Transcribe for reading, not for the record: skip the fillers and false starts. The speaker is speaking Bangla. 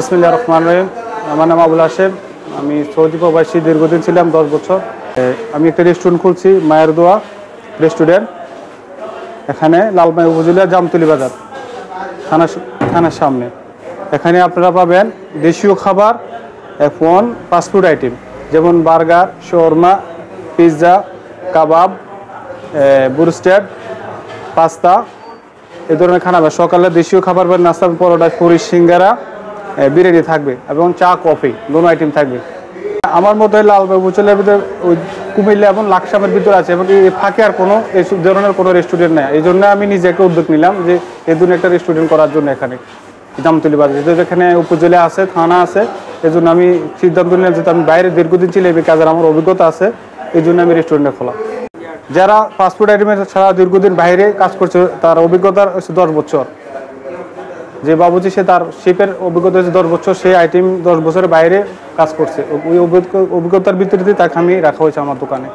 বিসমিল্লাহির রহমানির রহিম। আমার নাম আবুল হাশেম। আমি সৌদি প্রবাসী দীর্ঘদিন ছিলাম, 10 বছর। আমি একটা রেস্টুরেন্ট খুলছি, মায়ের দোয়া রেস্টুরেন্ট। এখানে লালমাই উপজেলা জামতলী বাজার থানার সামনে। এখানে আপনারা পাবেন দেশীয় খাবার এবং ফাস্টফুড আইটেম, যেমন বার্গার, শর্মা, পিৎজা, কাবাব, ব্রুস্টেড, পাস্তা, এই ধরনের খানা। সকালে দেশীয় খাবার বা নাস্তা, পরোটা, পুরি, সিঙ্গারা, বিরিয়ানি থাকবে এবং চা, কফি দোনো আইটেম থাকবে। আমার মতো লালবাগ উপজেলার ভিতরে ওই কুমিল্লা এবং লাকসামের ভিতরে আছে, এবং এই ফাঁকে আর কোনো এই ধরনের কোনো রেস্টুরেন্ট নেই। এই জন্য আমি নিজে একটা উদ্যোগ নিলাম যে এই ধরনের একটা রেস্টুরেন্ট করার জন্য এখানে জামতলী বাজার। এখানে উপজেলা আছে, থানা আছে, এই জন্য আমি সিদ্ধান্ত নিলাম যে আমি বাইরে দীর্ঘদিন ছিল এই কাজের, আমার অভিজ্ঞতা আছে, এই জন্য আমি রেস্টুরেন্টে খোলা। যারা ফাস্টফুড আইটেমের ছাড়া দীর্ঘদিন বাইরে কাজ করছে, তার অভিজ্ঞতা হচ্ছে 10 বছর। যে বাবুজি সে তার শেফের অভিজ্ঞতা হচ্ছে 10 বছর, সেই আইটেম 10 বছরের বাইরে কাজ করছে। ওই অভিজ্ঞতার ভিত্তিতে তাকে আমি রাখা হয়েছে আমার দোকানে।